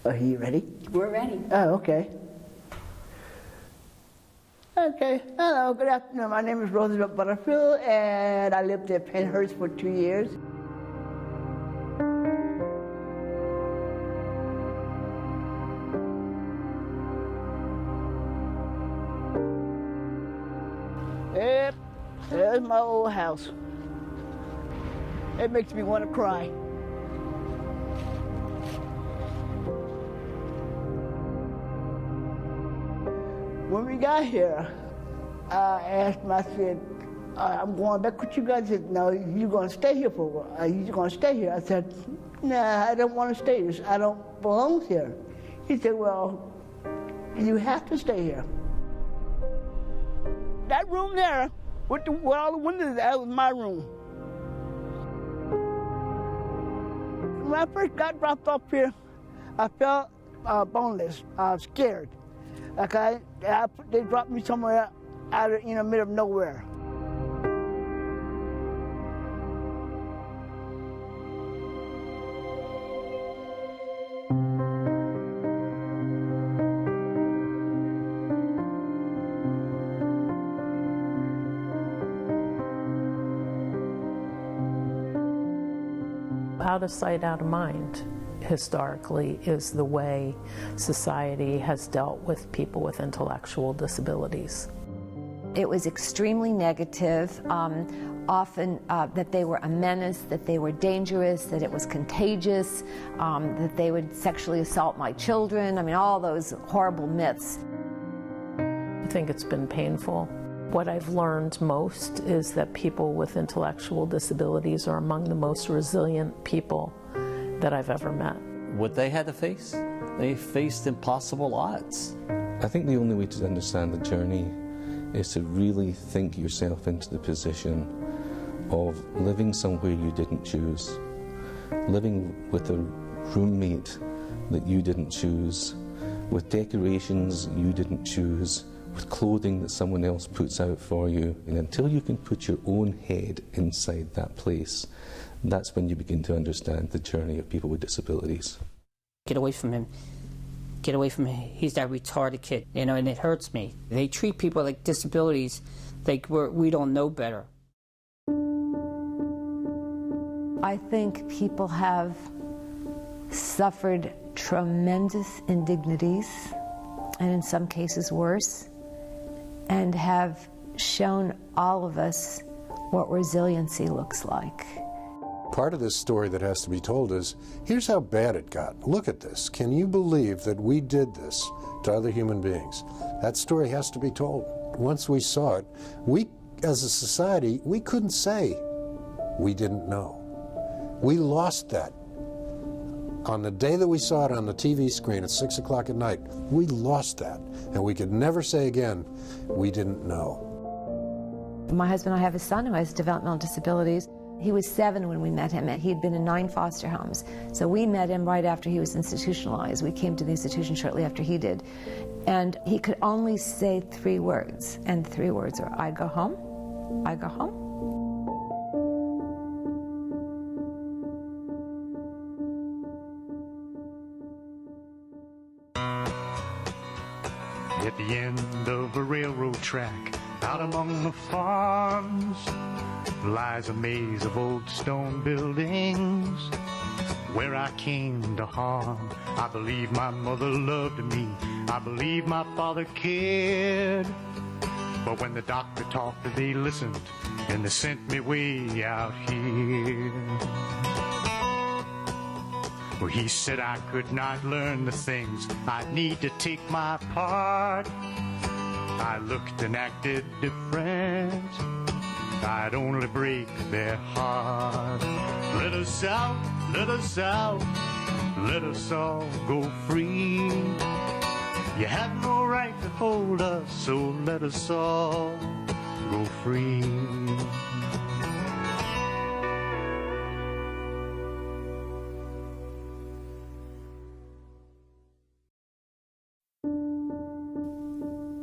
Are you ready? We're ready. Oh, okay. Okay, hello, good afternoon. My name is Roosevelt Butterfield, and I lived at Pennhurst for 2 years. Yep, there's my old house. It makes me want to cry. When we got here, I asked him, I said, I'm going back with you guys. He said, no, you're going to stay here for a while. You're going to stay here. I said, nah, I don't want to stay here. I don't belong here. He said, well, you have to stay here. That room there, with all the windows, that was my room. When I first got dropped off here, I felt boneless. I was scared. Like they dropped me somewhere out of, middle of nowhere. Out of sight, out of mind, historically, is the way society has dealt with people with intellectual disabilities. It was extremely negative, often that they were a menace, that they were dangerous, that it was contagious, that they would sexually assault my children. I mean, all those horrible myths. I think it's been painful. What I've learned most is that people with intellectual disabilities are among the most resilient people that I've ever met. What they had to face, they faced impossible odds. I think the only way to understand the journey is to really think yourself into the position of living somewhere you didn't choose, living with a roommate that you didn't choose, with decorations you didn't choose, with clothing that someone else puts out for you. And until you can put your own head inside that place, that's when you begin to understand the journey of people with disabilities. Get away from him. Get away from him. He's that retarded kid, and it hurts me. They treat people like disabilities like we don't know better. I think people have suffered tremendous indignities, and in some cases worse, and have shown all of us what resiliency looks like. Part of this story that has to be told is, here's how bad it got. Look at this. Can you believe that we did this to other human beings? That story has to be told. Once we saw it, we, as a society, we couldn't say we didn't know. We lost that. On the day that we saw it on the TV screen at 6 o'clock at night, we lost that. And we could never say again, we didn't know. My husband and I have a son who has developmental disabilities. He was 7 when we met him, and he'd been in 9 foster homes. So we met him right after he was institutionalized. We came to the institution shortly after he did. And he could only say 3 words, and the 3 words are, I go home, I go home. At the end of a railroad track, out among the farms, lies a maze of old stone buildings where I came to harm. I believe my mother loved me, I believe my father cared, but when the doctor talked, they listened, and they sent me way out here. Well, he said I could not learn the things I'd need to take my part. I looked and acted different, I'd only break their heart. Let us out, let us out, let us all go free. You have no right to hold us, so let us all go free.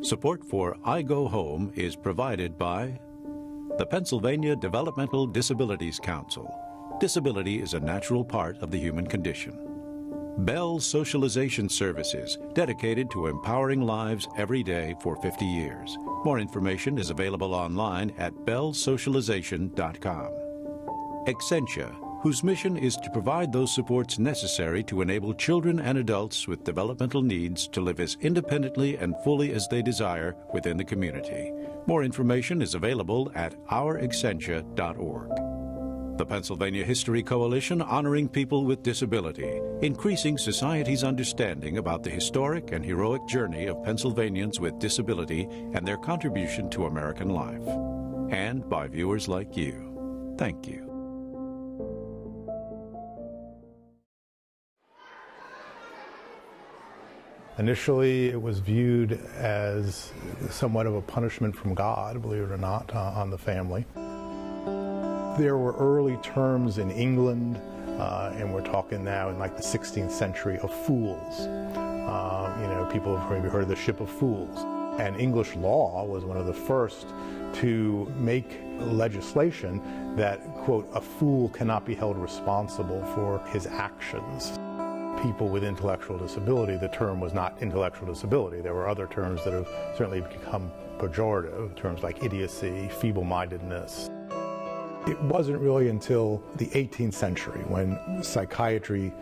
Support for I Go Home is provided by the Pennsylvania Developmental Disabilities Council. Disability is a natural part of the human condition. Bell Socialization Services, dedicated to empowering lives every day for 50 years. More information is available online at bellsocialization.com. Excentia, whose mission is to provide those supports necessary to enable children and adults with developmental needs to live as independently and fully as they desire within the community. More information is available at ourexcentia.org. The Pennsylvania History Coalition, honoring people with disability, increasing society's understanding about the historic and heroic journey of Pennsylvanians with disability and their contribution to American life. And by viewers like you. Thank you. Initially, it was viewed as somewhat of a punishment from God, believe it or not, on the family. There were early terms in England, and we're talking now in like the 16th century, of fools. People have maybe heard of the Ship of Fools. And English law was one of the first to make legislation that, quote, a fool cannot be held responsible for his actions. People with intellectual disability, the term was not intellectual disability. There were other terms that have certainly become pejorative, terms like idiocy, feeble-mindedness. It wasn't really until the 18th century when psychiatry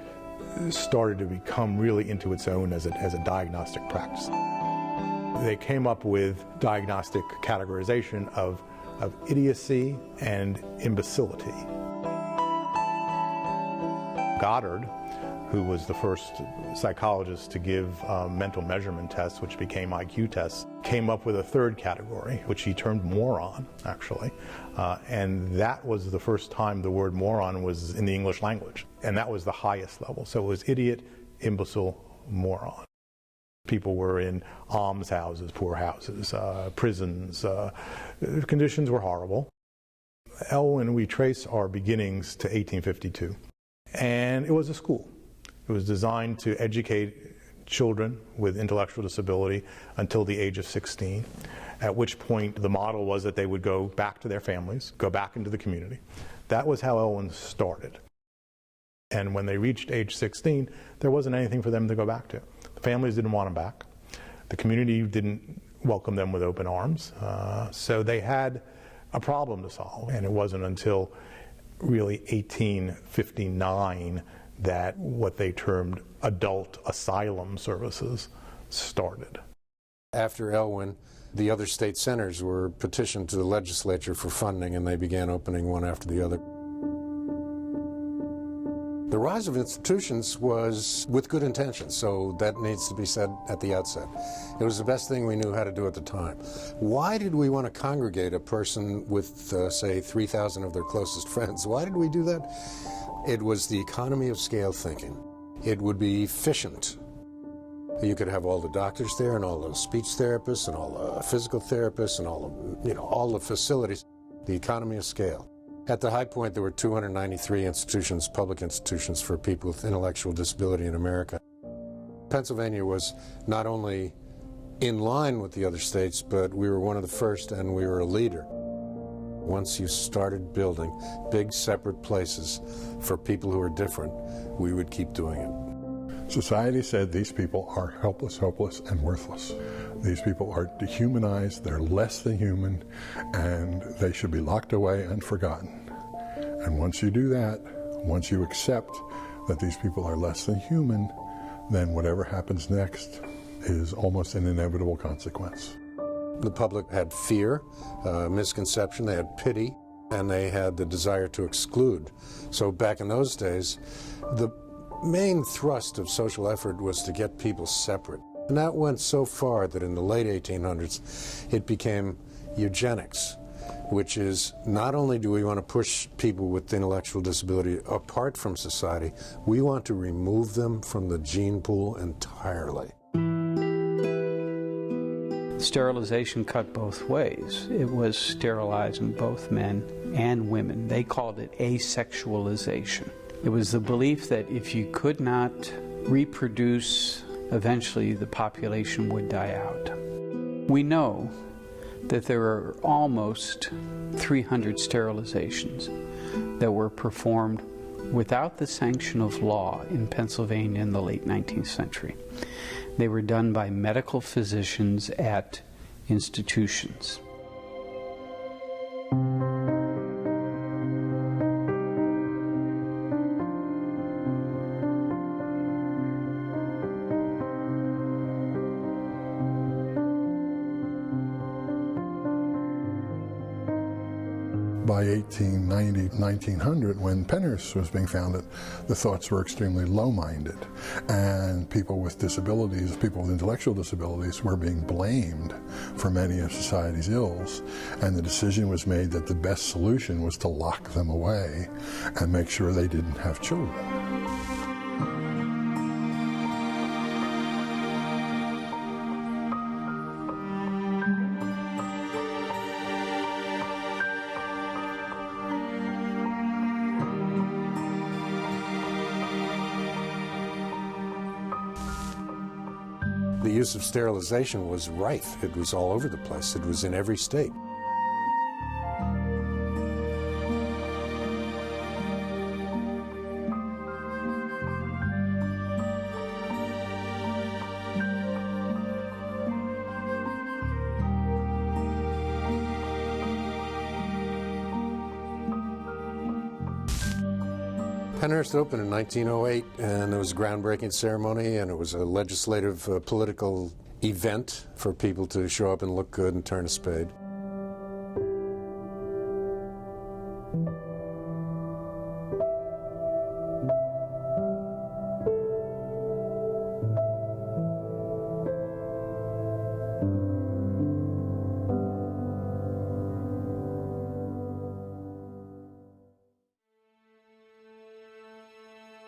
started to become really into its own as a diagnostic practice. They came up with diagnostic categorization of idiocy and imbecility. Goddard, who was the first psychologist to give mental measurement tests, which became IQ tests, came up with a third category, which he termed moron, actually. And that was the first time the word moron was in the English language. And that was the highest level. So it was idiot, imbecile, moron. People were in almshouses, poorhouses, prisons. Conditions were horrible. Elwyn, we trace our beginnings to 1852. And it was a school. It was designed to educate children with intellectual disability until the age of 16, at which point the model was that they would go back to their families, go back into the community. That was how Elwyn started. And when they reached age 16, there wasn't anything for them to go back to. The families didn't want them back. The community didn't welcome them with open arms. So they had a problem to solve. And it wasn't until really 1859 that what they termed adult asylum services started. After Elwyn, the other state centers were petitioned to the legislature for funding, and they began opening one after the other. The rise of institutions was with good intentions, so that needs to be said at the outset. It was the best thing we knew how to do at the time. Why did we want to congregate a person with, say, 3,000 of their closest friends? Why did we do that? It was the economy of scale thinking. It would be efficient. You could have all the doctors there and all the speech therapists and all the physical therapists and all the facilities. The economy of scale. At the high point, there were 293 institutions, public institutions for people with intellectual disability in America. Pennsylvania was not only in line with the other states, but we were one of the first and we were a leader. Once you started building big separate places for people who are different, we would keep doing it. Society said these people are helpless, hopeless, and worthless. These people are dehumanized, they're less than human, and they should be locked away and forgotten. And once you do that, once you accept that these people are less than human, then whatever happens next is almost an inevitable consequence. The public had fear, misconception, they had pity, and they had the desire to exclude. So back in those days, the main thrust of social effort was to get people separate. And that went so far that in the late 1800s, it became eugenics, which is not only do we want to push people with intellectual disability apart from society, we want to remove them from the gene pool entirely. Sterilization cut both ways. It was sterilizing both men and women. They called it asexualization. It was the belief that if you could not reproduce, eventually the population would die out. We know that there are almost 300 sterilizations that were performed without the sanction of law in Pennsylvania in the late 19th century. They were done by medical physicians at institutions. By 1890, 1900, when Pennhurst was being founded, the thoughts were extremely low-minded, and people with disabilities, people with intellectual disabilities, were being blamed for many of society's ills, and the decision was made that the best solution was to lock them away and make sure they didn't have children. The use of sterilization was rife. It was all over the place. It was in every state. Pennhurst opened in 1908, and it was a groundbreaking ceremony, and it was a legislative, political event for people to show up and look good and turn a spade.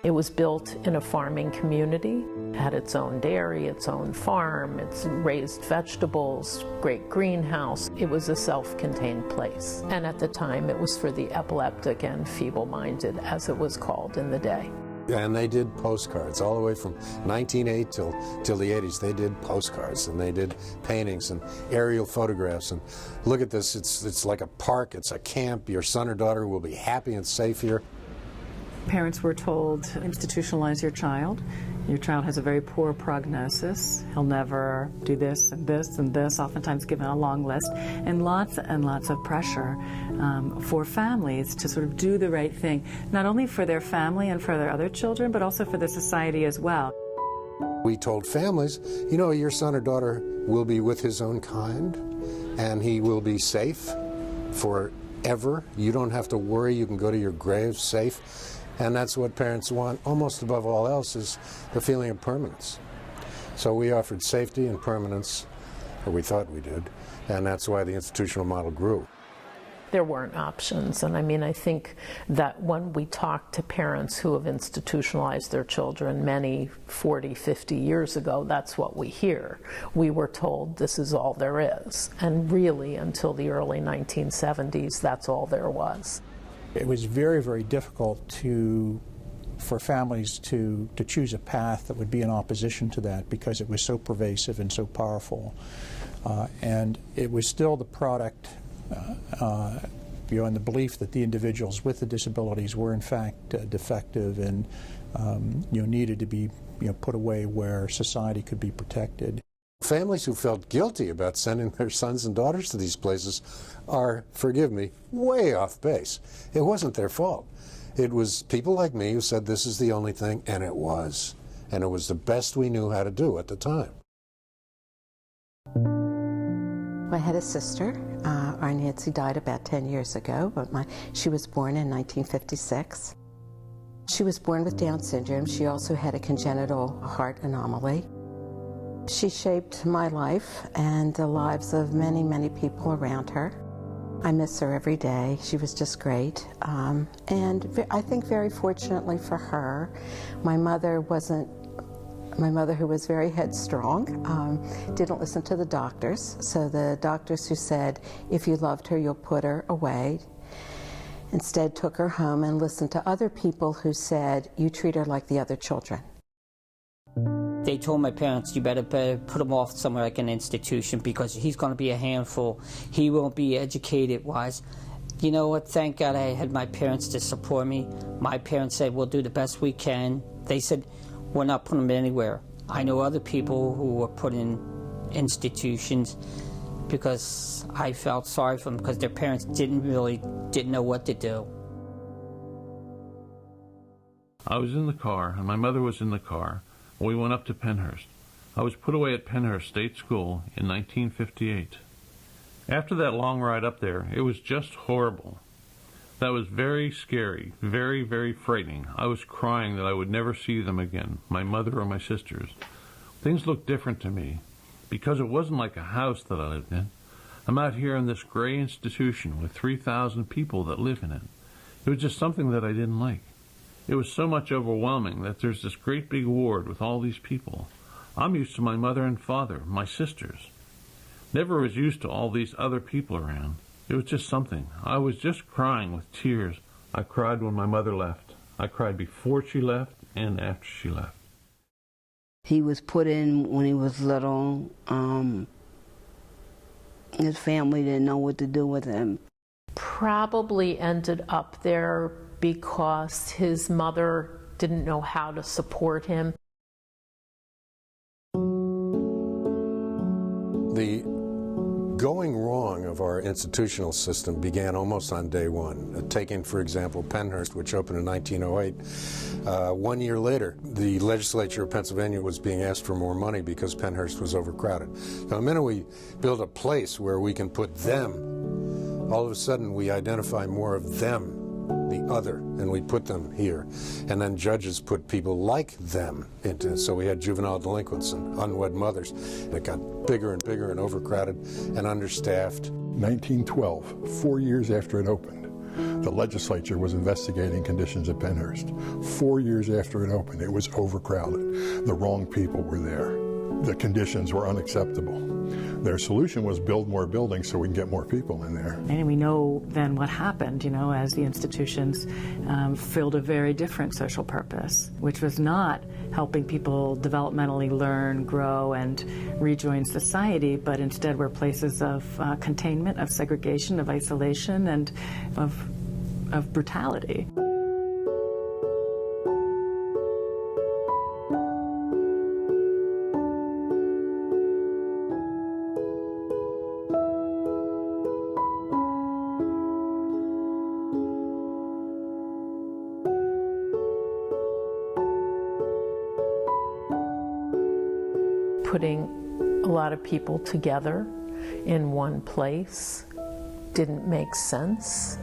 It was built in a farming community, had its own dairy, its own farm, its raised vegetables, great greenhouse. It was a self-contained place. And at the time, it was for the epileptic and feeble-minded, as it was called in the day. And they did postcards all the way from 1908 till the 80s. They did postcards, and they did paintings and aerial photographs. And look at this, it's like a park, it's a camp. Your son or daughter will be happy and safe here. Parents were told, institutionalize your child. Your child has a very poor prognosis. He'll never do this and this and this, oftentimes given a long list, and lots of pressure for families to sort of do the right thing, not only for their family and for their other children, but also for the society as well. We told families, you know, your son or daughter will be with his own kind, and he will be safe forever. You don't have to worry. You can go to your grave safe. And that's what parents want, almost above all else, is the feeling of permanence. So we offered safety and permanence, or we thought we did, and that's why the institutional model grew. There weren't options, and I mean, I think that when we talk to parents who have institutionalized their children many 40, 50 years ago, that's what we hear. We were told this is all there is, and really until the early 1970s, that's all there was. It was very, very difficult for families to choose a path that would be in opposition to that, because it was so pervasive and so powerful. And it was still the product, in the belief that the individuals with the disabilities were in fact defective and needed to be put away where society could be protected. Families who felt guilty about sending their sons and daughters to these places are, forgive me, way off base. It wasn't their fault. It was people like me who said this is the only thing, and it was. And it was the best we knew how to do at the time. I had a sister. Our Nancy died about 10 years ago, but she was born in 1956. She was born with Down syndrome. She also had a congenital heart anomaly. She shaped my life and the lives of many, many people around her. I miss her every day. She was just great. And I think very fortunately for her, my mother, who was very headstrong, didn't listen to the doctors. So the doctors who said, if you loved her, you'll put her away, instead took her home and listened to other people who said, you treat her like the other children. They told my parents, you better put him off somewhere like an institution because he's going to be a handful. He won't be educated-wise. You know what? Thank God I had my parents to support me. My parents said, we'll do the best we can. They said, we're not putting them anywhere. I know other people who were put in institutions because I felt sorry for them because their parents didn't know what to do. I was in the car, and my mother was in the car. We went up to Pennhurst. I was put away at Pennhurst State School in 1958. After that long ride up there, it was just horrible. That was very scary, very, very frightening. I was crying that I would never see them again, my mother or my sisters. Things looked different to me, because it wasn't like a house that I lived in. I'm out here in this gray institution with 3,000 people that live in it. It was just something that I didn't like. It was so much overwhelming that there's this great big ward with all these people. I'm used to my mother and father, my sisters. Never was used to all these other people around. It was just something. I was just crying with tears. I cried when my mother left. I cried before she left and after she left. He was put in when he was little. His family didn't know what to do with him. Probably ended up there because his mother didn't know how to support him. The going wrong of our institutional system began almost on day one. Taking, for example, Pennhurst, which opened in 1908. 1 year later, the legislature of Pennsylvania was being asked for more money because Pennhurst was overcrowded. Now, the minute we build a place where we can put them, all of a sudden we identify more of them, the other, and we put them here. And then judges put people like them into, so we had juvenile delinquents and unwed mothers. It got bigger and bigger and overcrowded and understaffed. 1912, 4 years after it opened, the legislature was investigating conditions at Pennhurst. 4 years after it opened, it was overcrowded. The wrong people were there. The conditions were unacceptable. Their solution was build more buildings so we can get more people in there. And we know then what happened, as the institutions filled a very different social purpose, which was not helping people developmentally learn, grow, and rejoin society, but instead were places of containment, of segregation, of isolation, and of brutality. Putting a lot of people together in one place didn't make sense.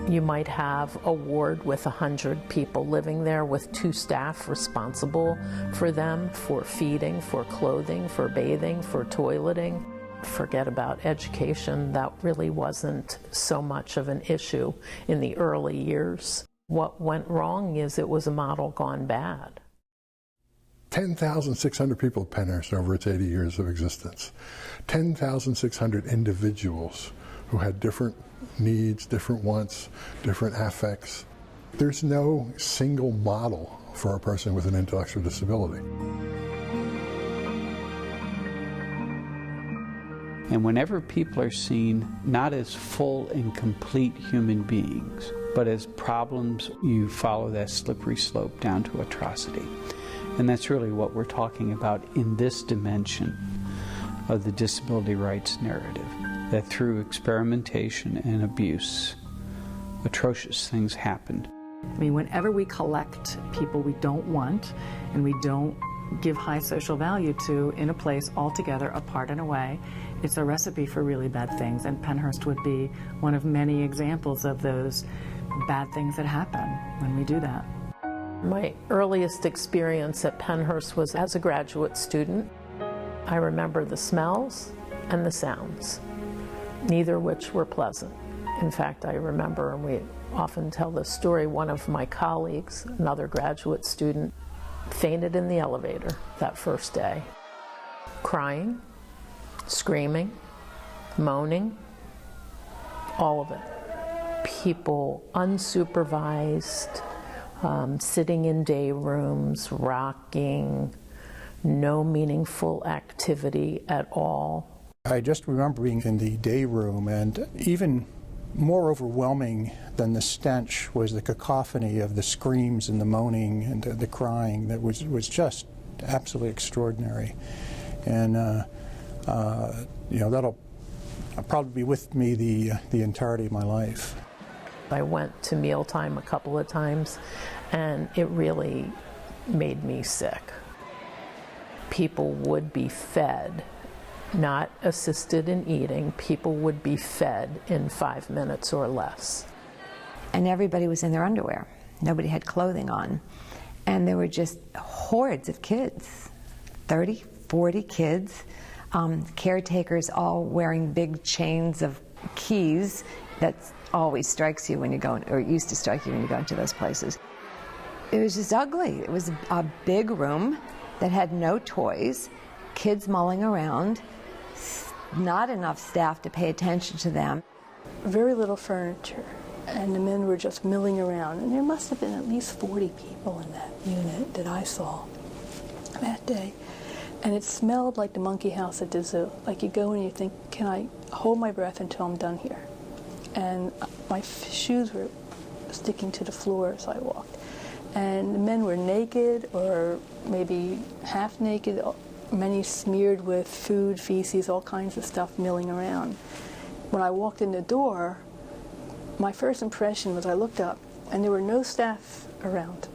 You might have a ward with 100 people living there with 2 staff responsible for them, for feeding, for clothing, for bathing, for toileting. Forget about education. That really wasn't so much of an issue in the early years. What went wrong is it was a model gone bad. 10,600 people at Pennhurst over its 80 years of existence. 10,600 individuals who had different needs, different wants, different affects. There's no single model for a person with an intellectual disability. And whenever people are seen not as full and complete human beings, but as problems, you follow that slippery slope down to atrocity. And that's really what we're talking about in this dimension of the disability rights narrative, that through experimentation and abuse, atrocious things happened. I mean, whenever we collect people we don't want and we don't give high social value to in a place altogether, apart and away, it's a recipe for really bad things. And Pennhurst would be one of many examples of those bad things that happen when we do that. My earliest experience at Pennhurst was as a graduate student. I remember the smells and the sounds, neither which were pleasant. In fact, I remember, and we often tell this story, one of my colleagues, another graduate student, fainted in the elevator that first day, crying, screaming, moaning, all of it. People unsupervised, sitting in day rooms, rocking, no meaningful activity at all. I just remember being in the day room, and even more overwhelming than the stench was the cacophony of the screams and the moaning and the crying that was just absolutely extraordinary. And that'll probably be with me the entirety of my life. I went to mealtime a couple of times, and it really made me sick. People would be fed, not assisted in eating. People would be fed in 5 minutes or less. And everybody was in their underwear. Nobody had clothing on. And there were just hordes of kids, 30, 40 kids, caretakers all wearing big chains of keys. That always strikes you when you go, or used to strike you when you go into those places. It was just ugly. It was a big room that had no toys, kids mulling around, not enough staff to pay attention to them. Very little furniture, and the men were just milling around. And there must have been at least 40 people in that unit that I saw that day. And it smelled like the monkey house at the zoo. Like you go and you think, can I hold my breath until I'm done here? And my shoes were sticking to the floor as I walked. And the men were naked or maybe half naked, many smeared with food, feces, all kinds of stuff milling around. When I walked in the door, my first impression was I looked up and there were no staff around.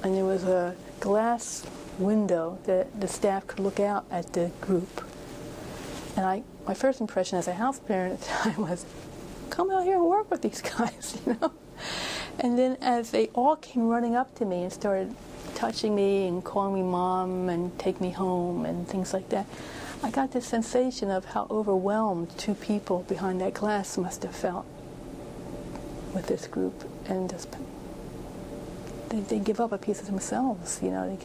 And there was a glass window that the staff could look out at the group. And my first impression as a house parent at the time was, come out here and work with these guys, you know? And then as they all came running up to me and started touching me and calling me mom and take me home and things like that, I got this sensation of how overwhelmed two people behind that glass must have felt with this group. And just, they give up a piece of themselves, you know,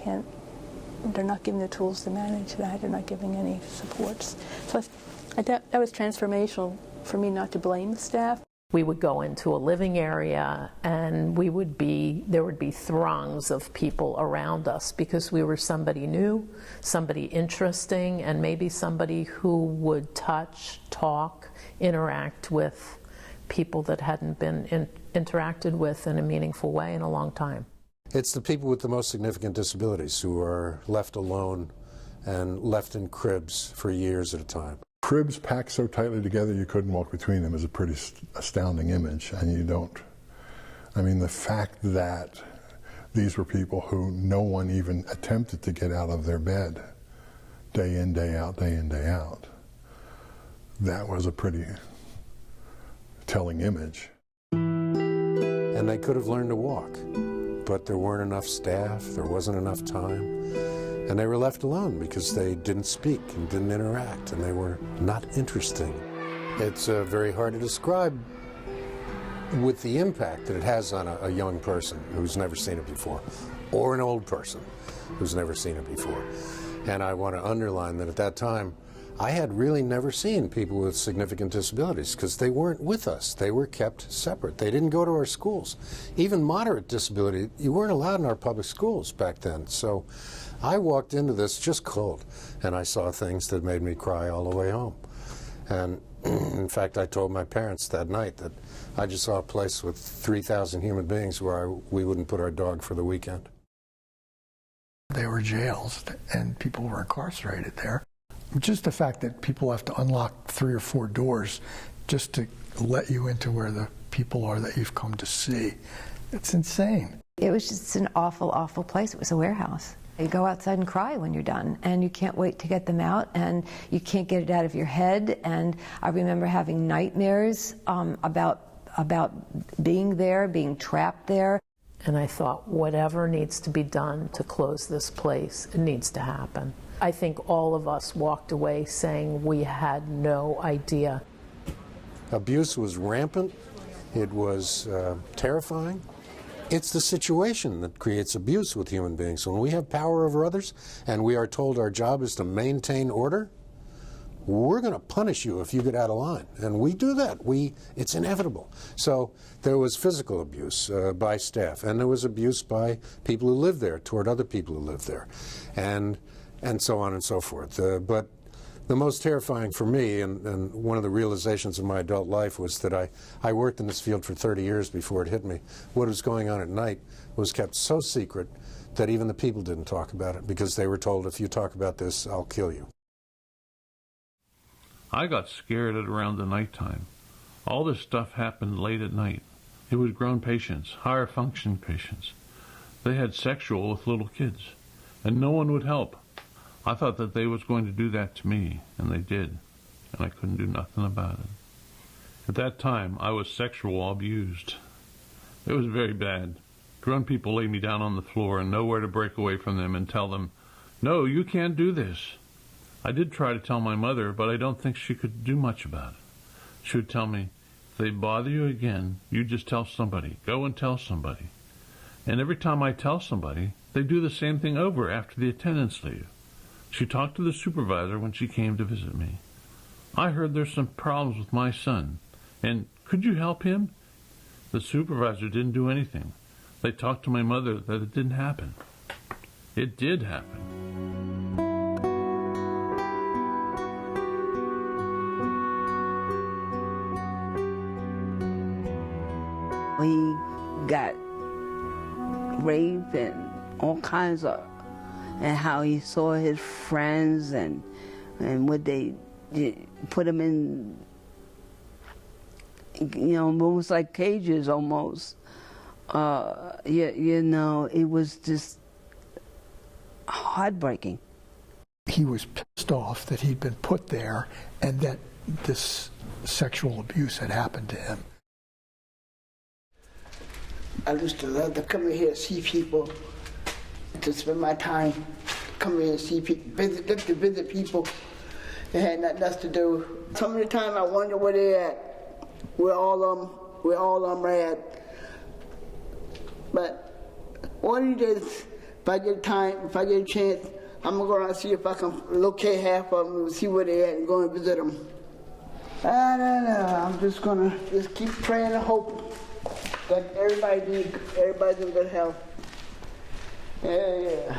they're not given the tools to manage that, they're not giving any supports. So that was transformational for me, not to blame the staff. We would go into a living area and there would be throngs of people around us because we were somebody new, somebody interesting, and maybe somebody who would touch, talk, interact with people that hadn't been interacted with in a meaningful way in a long time. It's the people with the most significant disabilities who are left alone and left in cribs for years at a time. Cribs packed so tightly together you couldn't walk between them is a pretty astounding image, and you don't. I mean, the fact that these were people who no one even attempted to get out of their bed day in, day out, day in, day out, that was a pretty telling image. And they could have learned to walk, but there weren't enough staff, there wasn't enough time. And they were left alone because they didn't speak and didn't interact, and they were not interesting. It's very hard to describe with the impact that it has on a young person who's never seen it before, or an old person who's never seen it before. And I want to underline that at that time, I had really never seen people with significant disabilities because they weren't with us. They were kept separate. They didn't go to our schools. Even moderate disability, you weren't allowed in our public schools back then. So I walked into this just cold, and I saw things that made me cry all the way home. And in fact, I told my parents that night that I just saw a place with 3,000 human beings where we wouldn't put our dog for the weekend. They were jails, and people were incarcerated there. Just the fact that people have to unlock 3 or 4 doors just to let you into where the people are that you've come to see, it's insane. It was just an awful, awful place. It was a warehouse. You go outside and cry when you're done, and you can't wait to get them out, and you can't get it out of your head. And I remember having nightmares about being there, being trapped there. And I thought, whatever needs to be done to close this place, it needs to happen. I think all of us walked away saying we had no idea. Abuse was rampant. It was terrifying. It's the situation that creates abuse with human beings. When we have power over others and we are told our job is to maintain order, we're going to punish you if you get out of line. And we do that. It's inevitable. So there was physical abuse by staff, and there was abuse by people who lived there toward other people who lived there, and so on and so forth. But The most terrifying for me, and one of the realizations of my adult life, was that I worked in this field for 30 years before it hit me. What was going on at night was kept so secret that even the people didn't talk about it, because they were told, if you talk about this, I'll kill you. I got scared at around the nighttime. All this stuff happened late at night. It was grown patients, higher function patients. They had sexual with little kids, and no one would help. I thought that they was going to do that to me, and they did, and I couldn't do nothing about it. At that time, I was sexual abused. It was very bad. Grown people laid me down on the floor and nowhere to break away from them and tell them, no, you can't do this. I did try to tell my mother, but I don't think she could do much about it. She would tell me, if they bother you again, you just tell somebody. Go and tell somebody. And every time I tell somebody, they do the same thing over after the attendants leave. She talked to the supervisor when she came to visit me. I heard there's some problems with my son, and could you help him? The supervisor didn't do anything. They talked to my mother that it didn't happen. It did happen. He got raped and all kinds of, and how he saw his friends and what they put him in, you know, almost like cages almost. You know, it was just heartbreaking. He was pissed off that he'd been put there and that this sexual abuse had happened to him. I used to love to come in here and see people, to spend my time, come in and see people, visit people that had nothing else to do. Some of the time I wonder where they're at, where all of them are at. But one of these days, if I get time, if I get a chance, I'm gonna go around and see if I can locate half of them and see where they're at and go and visit them. I don't know, I'm just gonna keep praying and hoping that everybody's in good health. Yeah.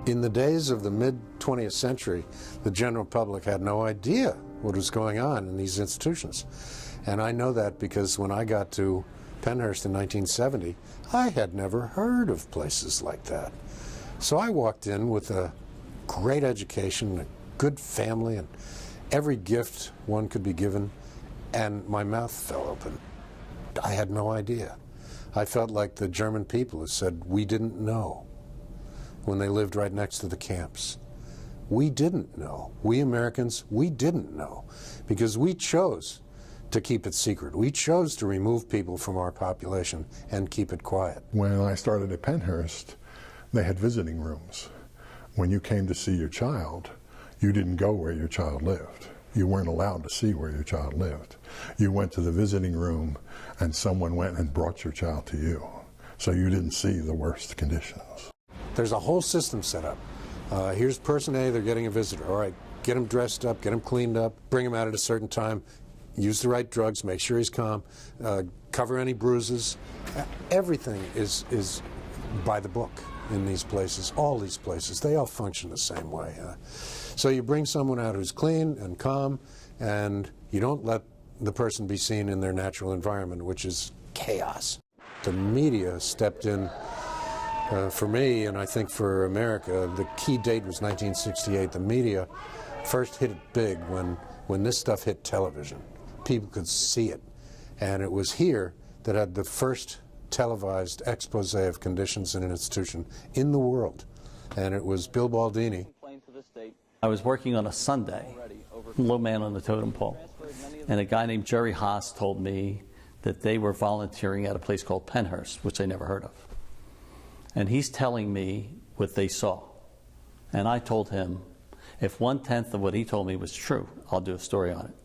In the days of the mid-20th century, the general public had no idea what was going on in these institutions. And I know that because when I got to Pennhurst in 1970, I had never heard of places like that. So I walked in with a great education, a good family, and every gift one could be given, and my mouth fell open. I had no idea. I felt like the German people who said, we didn't know, when they lived right next to the camps. We didn't know. We Americans, we didn't know, because we chose to keep it secret. We chose to remove people from our population and keep it quiet. When I started at Pennhurst, they had visiting rooms. When you came to see your child, you didn't go where your child lived. You weren't allowed to see where your child lived. You went to the visiting room and someone went and brought your child to you. So you didn't see the worst conditions. There's a whole system set up. Here's person A, they're getting a visitor. All right, get him dressed up, get him cleaned up, bring him out at a certain time, use the right drugs, make sure he's calm, cover any bruises. Everything is by the book in these places, all these places. They all function the same way. So you bring someone out who's clean and calm, and you don't let the person be seen in their natural environment, which is chaos. The media stepped in for me, and I think for America. The key date was 1968. The media first hit it big when this stuff hit television. People could see it. And it was here that had the first televised expose of conditions in an institution in the world. And it was Bill Baldini. I was working on a Sunday, low man on the totem pole, and a guy named Jerry Haas told me that they were volunteering at a place called Pennhurst, which I never heard of. And he's telling me what they saw. And I told him, if 1/10 of what he told me was true, I'll do a story on it.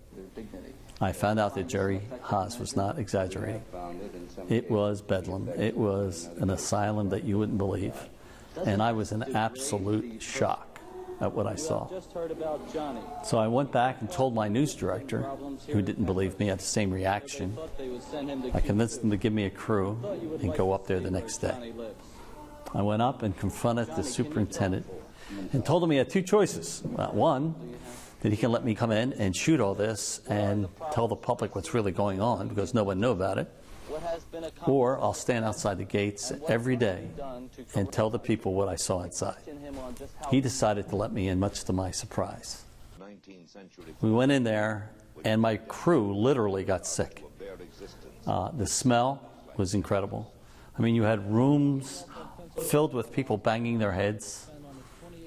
I found out that Jerry Haas was not exaggerating. It was bedlam. It was an asylum that you wouldn't believe. And I was in absolute shock. at what I saw. So I went back and told my news director, who didn't believe me, had the same reaction. I convinced him to give me a crew and go up there the next day. I went up and confronted the superintendent and told him he had two choices. One, that he can let me come in and shoot all this and tell the public what's really going on because no one knew about it. Or I'll stand outside the gates every day and tell the people what I saw inside. He decided to let me in, much to my surprise. We went in there, and my crew literally got sick. The smell was incredible. I mean, you had rooms filled with people banging their heads,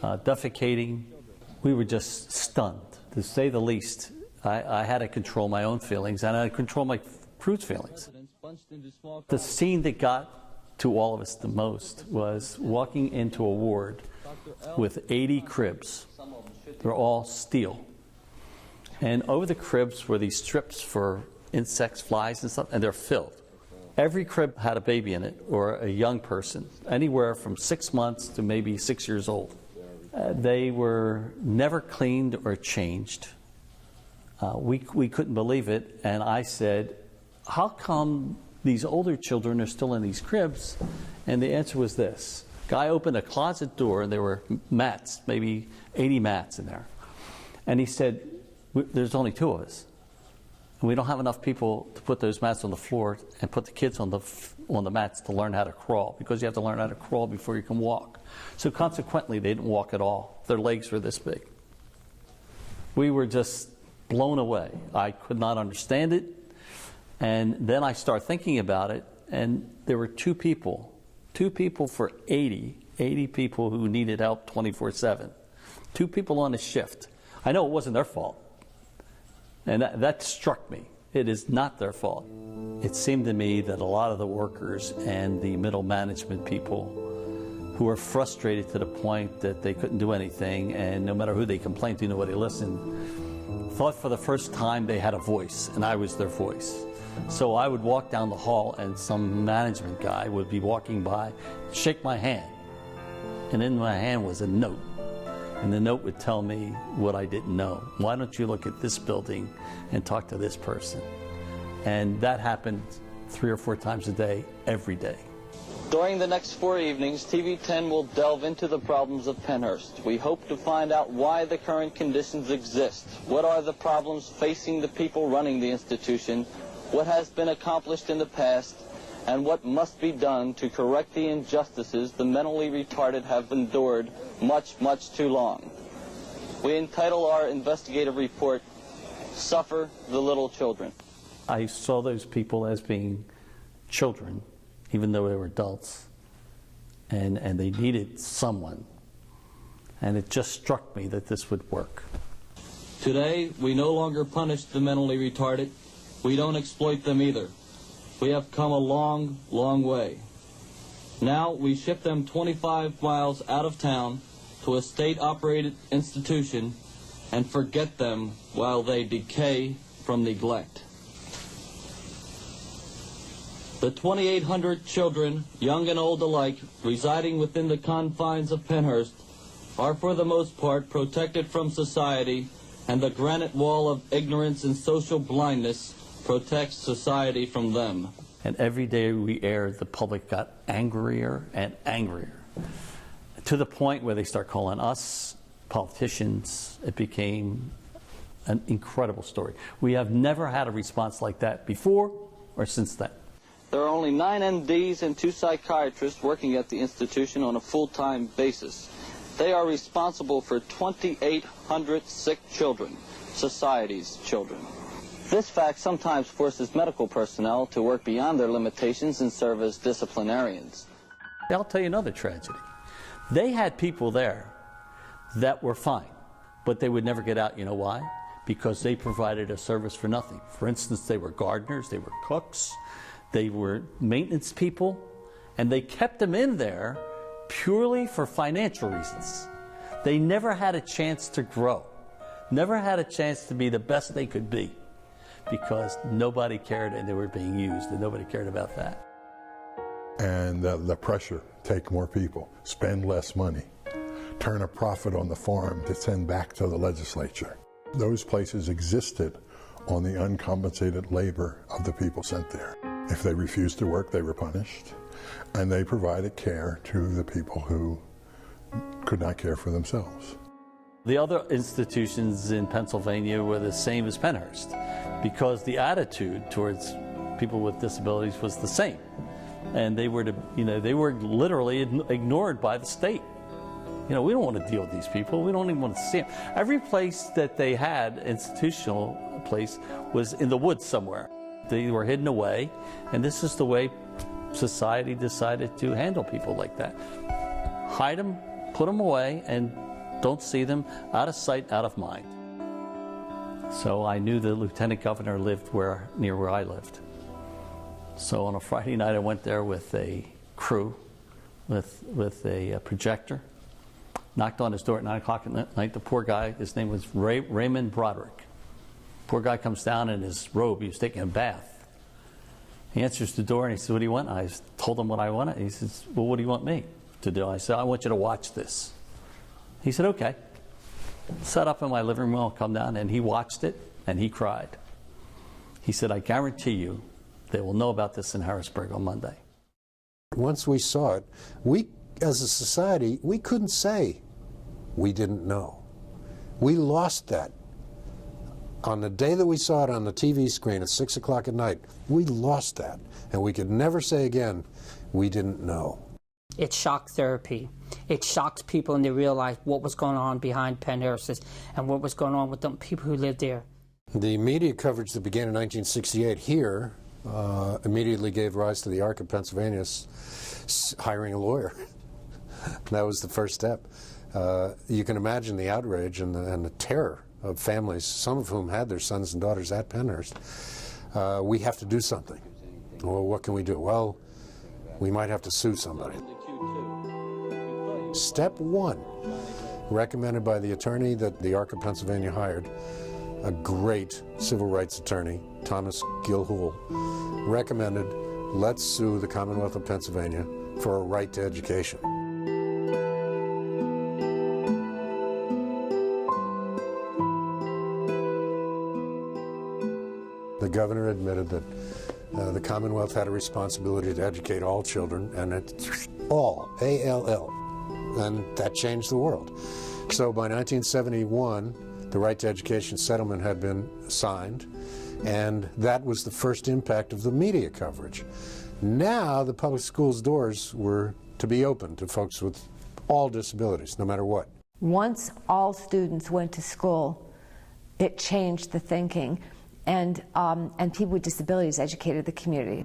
defecating. We were just stunned, to say the least. I had to control my own feelings, and I had to control my crew's feelings. The scene that got to all of us the most was walking into a ward with 80 cribs. They're all steel. And over the cribs were these strips for insects, flies, and stuff, and they're filled. Every crib had a baby in it, or a young person, anywhere from 6 months to maybe 6 years old. They were never cleaned or changed. We couldn't believe it, and I said, how come these older children are still in these cribs? And the answer was this. Guy opened a closet door, and there were mats, maybe 80 mats in there. And he said, there's only 2 of us. And we don't have enough people to put those mats on the floor and put the kids on the mats to learn how to crawl, because you have to learn how to crawl before you can walk. So consequently, they didn't walk at all. Their legs were this big. We were just blown away. I could not understand it. And then I started thinking about it, and there were 2 people for 80 people who needed help 24/7. 2 people on a shift. I know it wasn't their fault. And that struck me. It is not their fault. It seemed to me that a lot of the workers and the middle management people who were frustrated to the point that they couldn't do anything, and no matter who they complained to, nobody listened, thought for the first time they had a voice, and I was their voice. So I would walk down the hall, and some management guy would be walking by, shake my hand, and in my hand was a note. And the note would tell me what I didn't know. Why don't you look at this building and talk to this person? And that happened 3 or 4 times a day, every day. During the next 4 evenings, TV 10 will delve into the problems of Pennhurst. We hope to find out why the current conditions exist. What are the problems facing the people running the institution? What has been accomplished in the past? And what must be done to correct the injustices the mentally retarded have endured much, much too long. We entitle our investigative report, Suffer the Little Children. I saw those people as being children, even though they were adults, and they needed someone. And it just struck me that this would work. Today, we no longer punish the mentally retarded. We don't exploit them either. We have come a long, long way. Now we ship them 25 miles out of town to a state-operated institution and forget them while they decay from neglect. The 2,800 children, young and old alike, residing within the confines of Pennhurst are for the most part protected from society, and the granite wall of ignorance and social blindness protects society from them. And every day we aired, the public got angrier and angrier, to the point where they start calling us politicians. It became an incredible story. We have never had a response like that before or since then. There are only 9 MDs and 2 psychiatrists working at the institution on a full-time basis. They are responsible for 2,800 sick children, society's children. This fact sometimes forces medical personnel to work beyond their limitations and serve as disciplinarians. I'll tell you another tragedy. They had people there that were fine, but they would never get out. You know why? Because they provided a service for nothing. For instance, they were gardeners, they were cooks, they were maintenance people, and they kept them in there purely for financial reasons. They never had a chance to grow, never had a chance to be the best they could be, because nobody cared and they were being used, and nobody cared about that. And the pressure, take more people, spend less money, turn a profit on the farm to send back to the legislature. Those places existed on the uncompensated labor of the people sent there. If they refused to work, they were punished, and they provided care to the people who could not care for themselves. The other institutions in Pennsylvania were the same as Pennhurst, because the attitude towards people with disabilities was the same. And they were literally ignored by the state. We don't want to deal with these people. We don't even want to see them. Every place that they had, institutional place, was in the woods somewhere. They were hidden away, and this is the way society decided to handle people like that. Hide them, put them away, and don't see them, out of sight, out of mind. So I knew the lieutenant governor lived near where I lived. So on a Friday night, I went there with a crew, with a projector, knocked on his door at 9 o'clock at night. The poor guy, his name was Raymond Broderick. Poor guy comes down in his robe. He was taking a bath. He answers the door and he says, "What do you want?" I told him what I wanted. He says, "Well, what do you want me to do?" I said, "I want you to watch this." He said, "Okay." Sat up in my living room, I'll come down, and he watched it, and he cried. He said, "I guarantee you they will know about this in Harrisburg on Monday." Once we saw it, we, as a society, we couldn't say we didn't know. We lost that. On the day that we saw it on the TV screen at 6 o'clock at night, we lost that. And we could never say again, we didn't know. It's shock therapy. It shocks people and they realize what was going on behind Pennhurst and what was going on with the people who lived there. The media coverage that began in 1968 here immediately gave rise to the Arc of Pennsylvania hiring a lawyer. That was the first step. You can imagine the outrage and the terror of families, some of whom had their sons and daughters at Pennhurst. We have to do something. Well, what can we do? Well, we might have to sue somebody. Step one, recommended by the attorney that the Arc of Pennsylvania hired, a great civil rights attorney, Thomas Gilhool, recommended, let's sue the Commonwealth of Pennsylvania for a right to education. The governor admitted that the Commonwealth had a responsibility to educate all children, and it's all, A-L-L, and that changed the world. So by 1971, the Right to Education Settlement had been signed, and that was the first impact of the media coverage. Now the public schools' doors were to be open to folks with all disabilities, no matter what. Once all students went to school, it changed the thinking. And people with disabilities educated the community.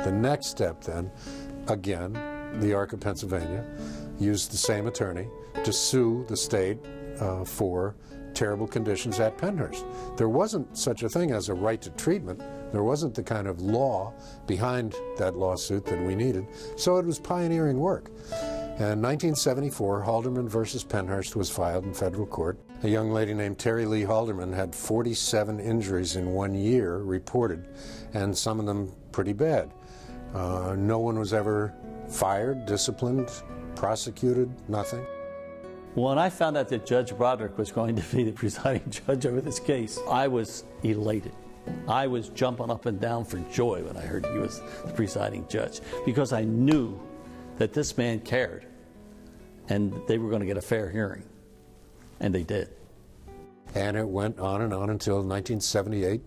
The next step then, again, the Arc of Pennsylvania used the same attorney to sue the state for terrible conditions at Pennhurst. There wasn't such a thing as a right to treatment. There wasn't the kind of law behind that lawsuit that we needed, so it was pioneering work. In 1974, Halderman versus Pennhurst was filed in federal court. A young lady named Terry Lee Halderman had 47 injuries in 1 year reported, and some of them pretty bad. No one was ever fired, disciplined, prosecuted, nothing. When I found out that Judge Broderick was going to be the presiding judge over this case, I was elated. I was jumping up and down for joy when I heard he was the presiding judge, because I knew that this man cared and they were going to get a fair hearing, and they did. And it went on and on until 1978.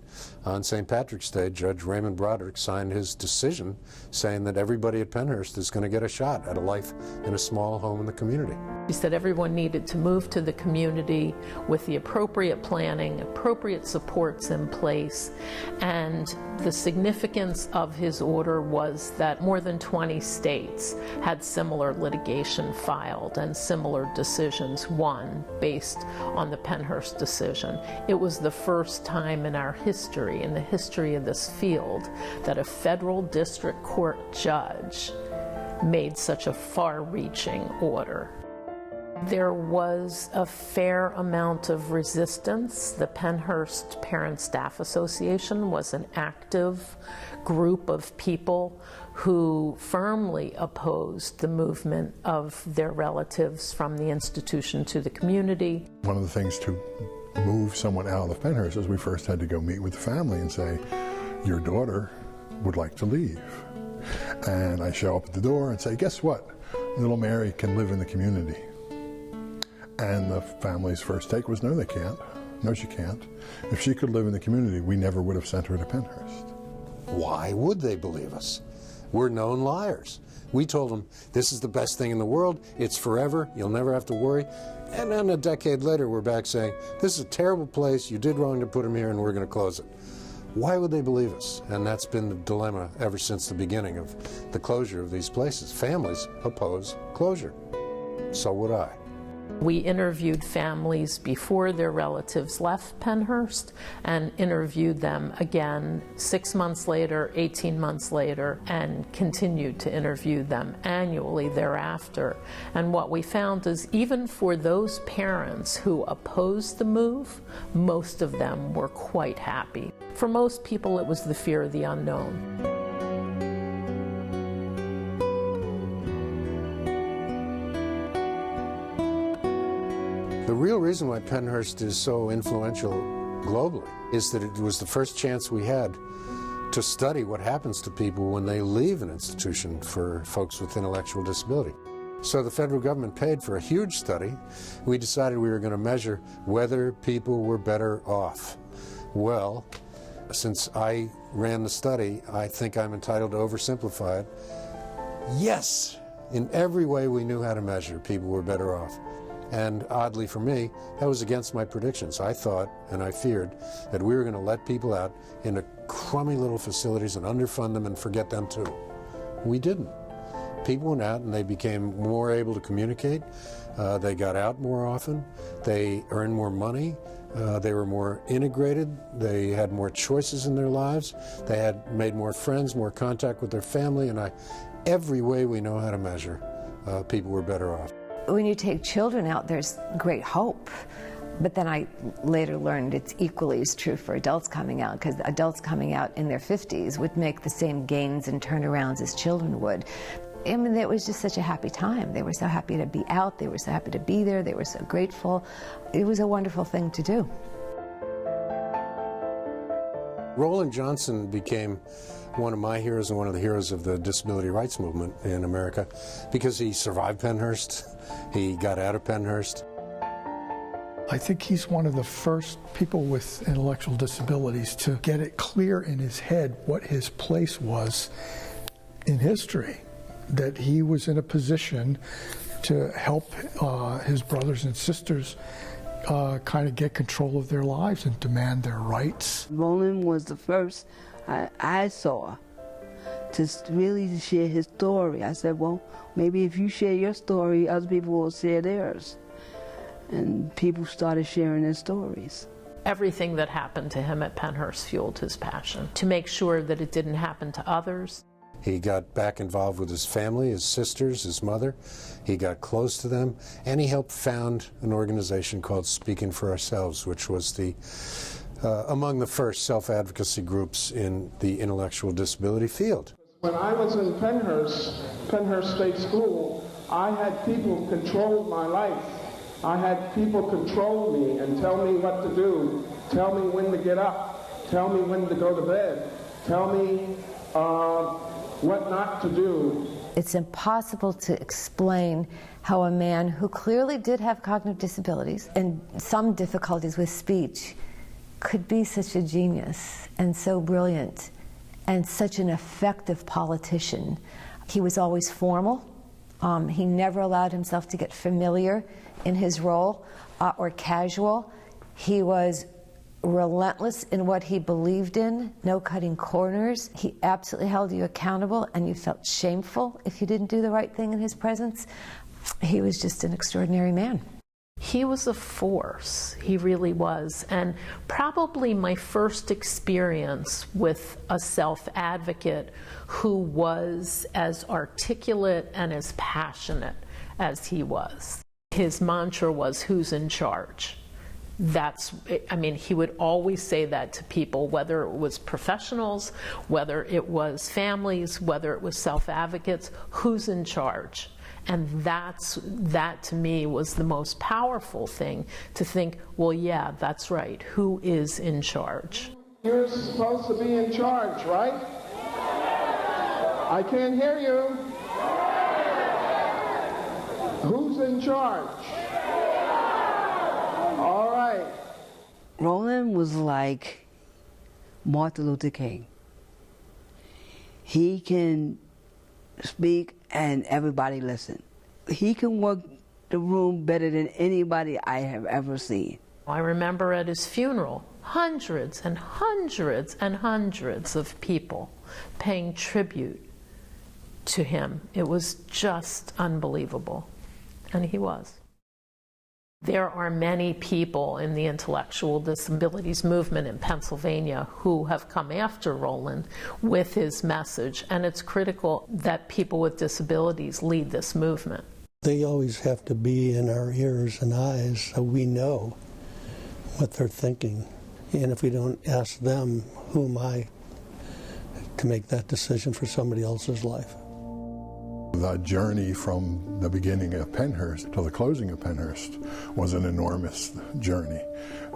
On St. Patrick's Day, Judge Raymond Broderick signed his decision saying that everybody at Pennhurst is going to get a shot at a life in a small home in the community. He said everyone needed to move to the community with the appropriate planning, appropriate supports in place, and the significance of his order was that more than 20 states had similar litigation filed and similar decisions won based on the Pennhurst decision. It was the first time in our history, in the history of this field, that a federal district court judge made such a far-reaching order. There was a fair amount of resistance. The Pennhurst Parent Staff Association was an active group of people who firmly opposed the movement of their relatives from the institution to the community. One of the things to move someone out of Pennhurst is we first had to go meet with the family and say, your daughter would like to leave. And I show up at the door and say, guess what? Little Mary can live in the community. And the family's first take was, no, they can't. No, she can't. If she could live in the community, we never would have sent her to Pennhurst. Why would they believe us? We're known liars. We told them, this is the best thing in the world, it's forever, you'll never have to worry. And then a decade later, we're back saying, this is a terrible place, you did wrong to put them here, and we're going to close it. Why would they believe us? And that's been the dilemma ever since the beginning of the closure of these places. Families oppose closure. So would I. We interviewed families before their relatives left Pennhurst and interviewed them again 6 months later, 18 months later, and continued to interview them annually thereafter. And what we found is even for those parents who opposed the move, most of them were quite happy. For most people, it was the fear of the unknown. The real reason why Pennhurst is so influential globally is that it was the first chance we had to study what happens to people when they leave an institution for folks with intellectual disability. So the federal government paid for a huge study. We decided we were going to measure whether people were better off. Well, since I ran the study, I think I'm entitled to oversimplify it. Yes, in every way we knew how to measure, people were better off. And oddly for me, that was against my predictions. I thought, and I feared, that we were going to let people out into crummy little facilities and underfund them and forget them too. We didn't. People went out and they became more able to communicate. They got out more often. They earned more money. They were more integrated. They had more choices in their lives. They had made more friends, more contact with their family, and every way we know how to measure, people were better off. When you take children out, there's great hope. But then I later learned it's equally as true for adults coming out, because adults coming out in their 50s would make the same gains and turnarounds as children would. I mean, it was just such a happy time. They were so happy to be out. They were so happy to be there. They were so grateful. It was a wonderful thing to do. Roland Johnson became one of my heroes and one of the heroes of the disability rights movement in America because he survived Pennhurst. He got out of Pennhurst. I think he's one of the first people with intellectual disabilities to get it clear in his head what his place was in history, that he was in a position to help his brothers and sisters kind of get control of their lives and demand their rights. Roland was the first I saw to really share his story. I said, well, maybe if you share your story, other people will share theirs. And people started sharing their stories. Everything that happened to him at Pennhurst fueled his passion to make sure that it didn't happen to others. He got back involved with his family, his sisters, his mother. He got close to them, and he helped found an organization called Speaking for Ourselves, which was the among the first self-advocacy groups in the intellectual disability field. When I was in Pennhurst State School, I had people control my life. I had people control me and tell me what to do, tell me when to get up, tell me when to go to bed, tell me what not to do. It's impossible to explain how a man who clearly did have cognitive disabilities and some difficulties with speech could be such a genius and so brilliant and such an effective politician. He was always formal. He never allowed himself to get familiar in his role or casual. He was relentless in what he believed in, no cutting corners. He absolutely held you accountable, and you felt shameful if you didn't do the right thing in his presence. He was just an extraordinary man. He was a force, he really was, and probably my first experience with a self-advocate who was as articulate and as passionate as he was. His mantra was, who's in charge? He would always say that to people, whether it was professionals, whether it was families, whether it was self-advocates, who's in charge? And that to me was the most powerful thing, to think, well, yeah, that's right, who is in charge? You're supposed to be in charge, right? I can't hear you. Who's in charge? All right. Roland was like Martin Luther King. He can speak and everybody listen. He can work the room better than anybody I have ever seen. I remember at his funeral, hundreds and hundreds and hundreds of people paying tribute to him. It was just unbelievable. And he was. There are many people in the intellectual disabilities movement in Pennsylvania who have come after Roland with his message, and it's critical that people with disabilities lead this movement. They always have to be in our ears and eyes so we know what they're thinking. And if we don't ask them, who am I to make that decision for somebody else's life? The journey from the beginning of Pennhurst to the closing of Pennhurst was an enormous journey.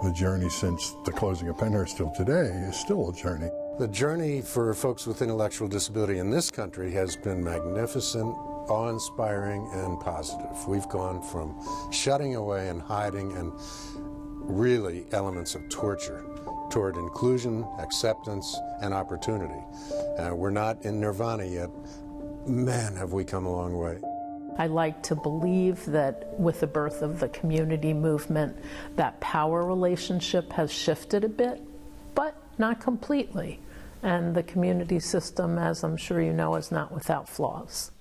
The journey since the closing of Pennhurst till today is still a journey. The journey for folks with intellectual disability in this country has been magnificent, awe-inspiring, and positive. We've gone from shutting away and hiding and really elements of torture toward inclusion, acceptance, and opportunity. We're not in nirvana yet. Man, have we come a long way. I like to believe that with the birth of the community movement, that power relationship has shifted a bit, but not completely. And the community system, as I'm sure you know, is not without flaws.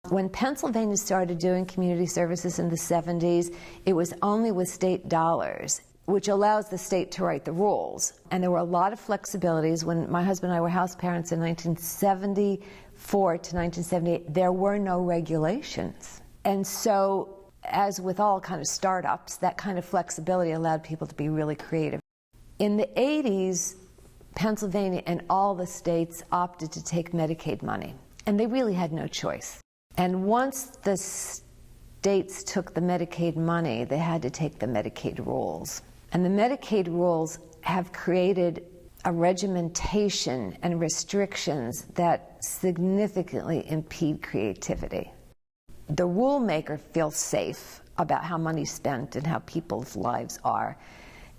When Pennsylvania started doing community services in the 70s, it was only with state dollars, which allows the state to write the rules. And there were a lot of flexibilities. When my husband and I were house parents in 1974 to 1978, there were no regulations. And so, as with all kind of startups, that kind of flexibility allowed people to be really creative. In the 80s, Pennsylvania and all the states opted to take Medicaid money, and they really had no choice. And once the states took the Medicaid money, they had to take the Medicaid rules. And the Medicaid rules have created a regimentation and restrictions that significantly impede creativity. The rule maker feels safe about how money's spent and how people's lives are.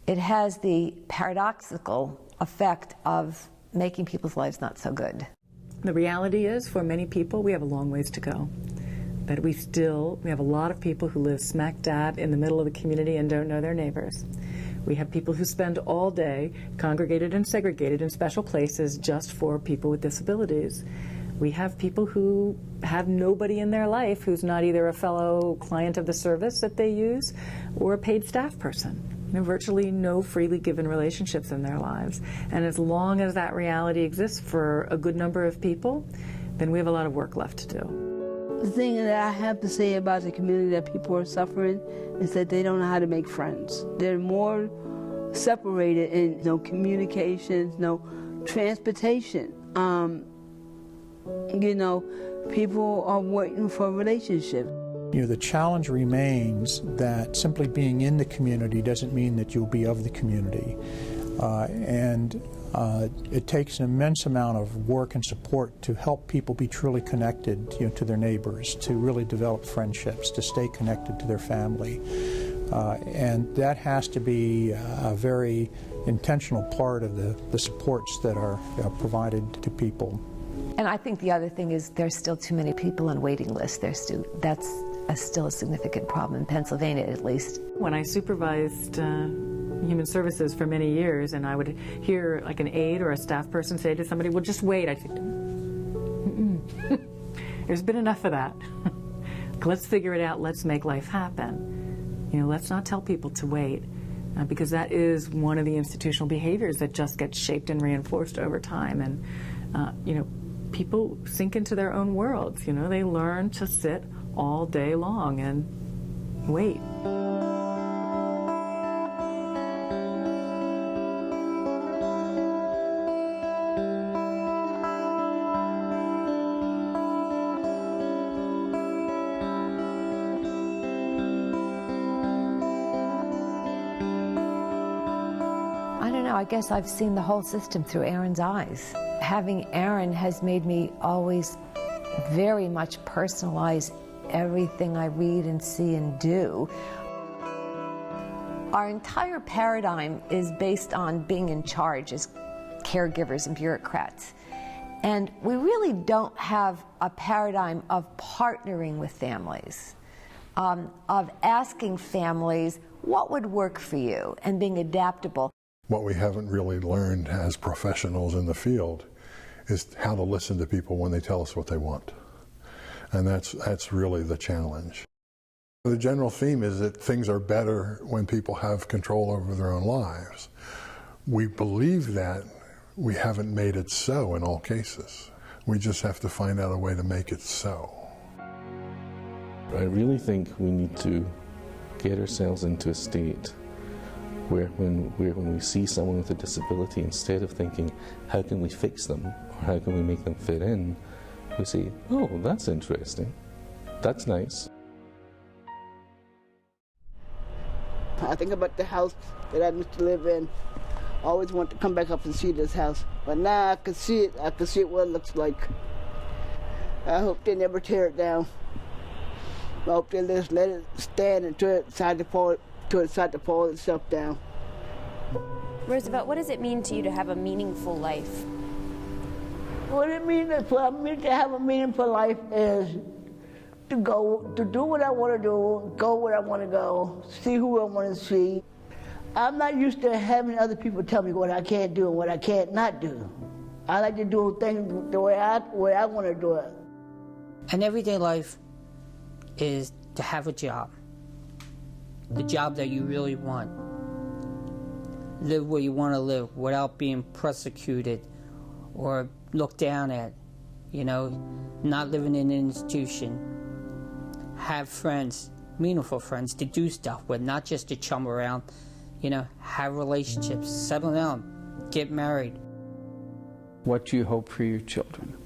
It has the paradoxical effect of making people's lives not so good. The reality is, for many people, we have a long ways to go. But we have a lot of people who live smack dab in the middle of the community and don't know their neighbors. We have people who spend all day congregated and segregated in special places just for people with disabilities. We have people who have nobody in their life who's not either a fellow client of the service that they use or a paid staff person. Virtually no freely given relationships in their lives. And as long as that reality exists for a good number of people, then we have a lot of work left to do. The thing that I have to say about the community that people are suffering is that they don't know how to make friends. They're more separated in no communications, no transportation. People are waiting for a relationship. The challenge remains that simply being in the community doesn't mean that you'll be of the community. It takes an immense amount of work and support to help people be truly connected to their neighbors, to really develop friendships, to stay connected to their family. And that has to be a very intentional part of the supports that are provided to people. And I think the other thing is there's still too many people on waiting lists. That's still a significant problem in Pennsylvania, at least. When I supervised human services for many years, and I would hear like an aide or a staff person say to somebody, well, just wait, I think, there's been enough of that. Let's figure it out. Let's make life happen. Let's not tell people to wait, because that is one of the institutional behaviors that just gets shaped and reinforced over time. And, people sink into their own worlds. They learn to sit all day long, and wait. I don't know, I guess I've seen the whole system through Aaron's eyes. Having Aaron has made me always very much personalize everything I read and see and do. Our entire paradigm is based on being in charge as caregivers and bureaucrats. And we really don't have a paradigm of partnering with families, of asking families what would work for you and being adaptable. What we haven't really learned as professionals in the field is how to listen to people when they tell us what they want. And that's really the challenge. The general theme is that things are better when people have control over their own lives. We believe that. We haven't made it so in all cases. We just have to find out a way to make it so. I really think we need to get ourselves into a state where when we see someone with a disability, instead of thinking, how can we fix them, or how can we make them fit in, we say, oh, that's interesting, that's nice. I think about the house that I used to live in. I always want to come back up and see this house. But now I can see it. I can see what it looks like. I hope they never tear it down. I hope they just let it stand until it decides to fall itself down. Roosevelt, what does it mean to you to have a meaningful life? What it means for me to have a meaningful life is to do what I want to do, go where I want to go, see who I want to see. I'm not used to having other people tell me what I can't do and what I can't not do. I like to do things the way I want to do it. An everyday life is to have a job. The job that you really want. Live where you want to live without being persecuted or looked down at. You know, not living in an institution. Have friends, meaningful friends to do stuff with, not just to chum around. You know, have relationships, settle down, get married. What do you hope for your children?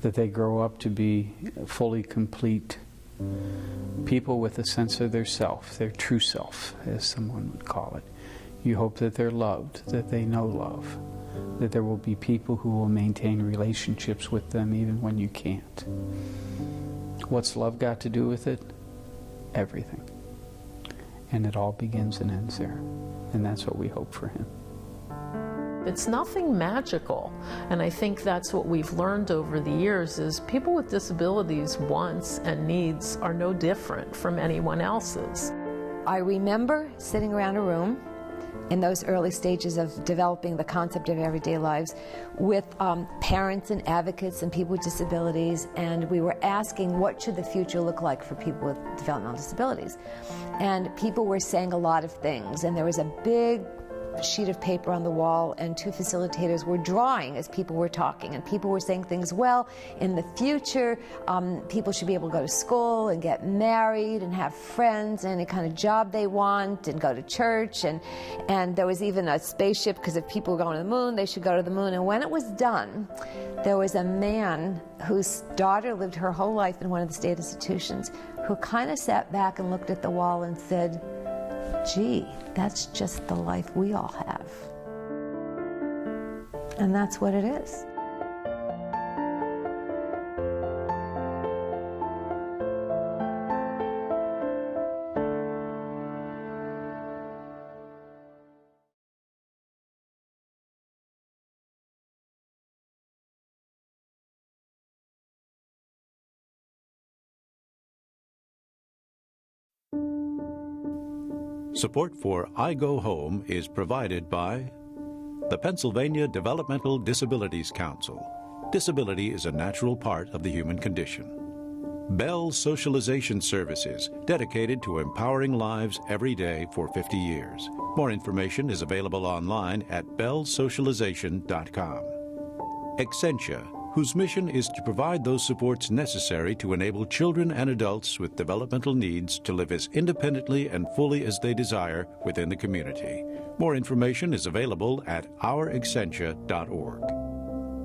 That they grow up to be fully complete people with a sense of their self, their true self, as someone would call it. You hope that they're loved, that they know love, that there will be people who will maintain relationships with them even when you can't. What's love got to do with it? Everything. And it all begins and ends there. And that's what we hope for him. It's nothing magical, and I think that's what we've learned over the years is people with disabilities' wants and needs are no different from anyone else's. I remember sitting around a room in those early stages of developing the concept of everyday lives with parents and advocates and people with disabilities, and we were asking what should the future look like for people with developmental disabilities. And people were saying a lot of things, and there was a big sheet of paper on the wall, and two facilitators were drawing as people were talking, and people were saying things, well, in the future people should be able to go to school and get married and have friends and any kind of job they want and go to church, and there was even a spaceship, because if people were going to the moon they should go to the moon. And when it was done, there was a man whose daughter lived her whole life in one of the state institutions who kind of sat back and looked at the wall and said, gee, that's just the life we all have. And that's what it is. Support for I Go Home is provided by the Pennsylvania Developmental Disabilities Council. Disability is a natural part of the human condition. Bell Socialization Services, dedicated to empowering lives every day for 50 years. More information is available online at bellsocialization.com. Excentia, whose mission is to provide those supports necessary to enable children and adults with developmental needs to live as independently and fully as they desire within the community. More information is available at ourexcentia.org.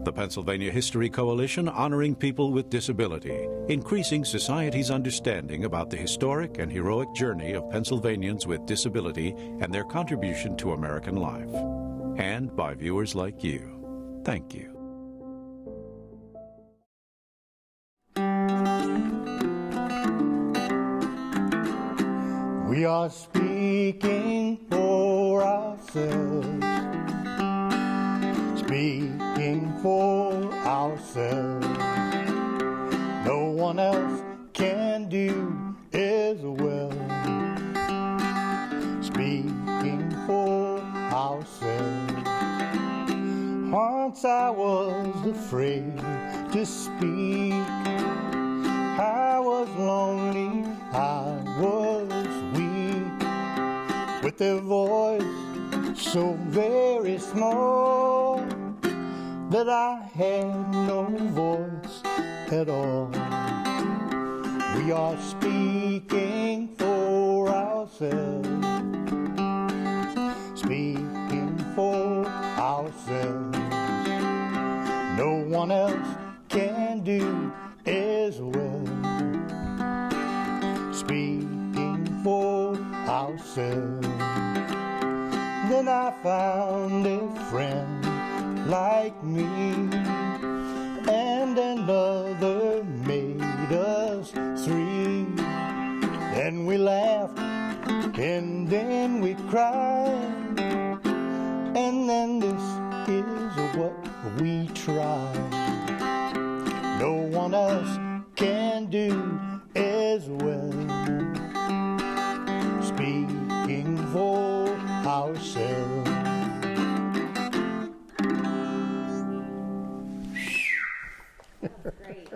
The Pennsylvania History Coalition, honoring people with disability, increasing society's understanding about the historic and heroic journey of Pennsylvanians with disability and their contribution to American life. And by viewers like you. Thank you. We are speaking for ourselves, speaking for ourselves. No one else can do as well. Speaking for ourselves. Once I was afraid to speak. I was lonely, I was weak, with a voice so very small that I had no voice at all. We are speaking for ourselves, speaking for ourselves. No one else can do as well. Speaking for ourselves. Then I found a friend like me, and another made us three. Then we laughed, and then we cried, and then this is what we tried. No one else can do as well. Speaking for ourselves. Great.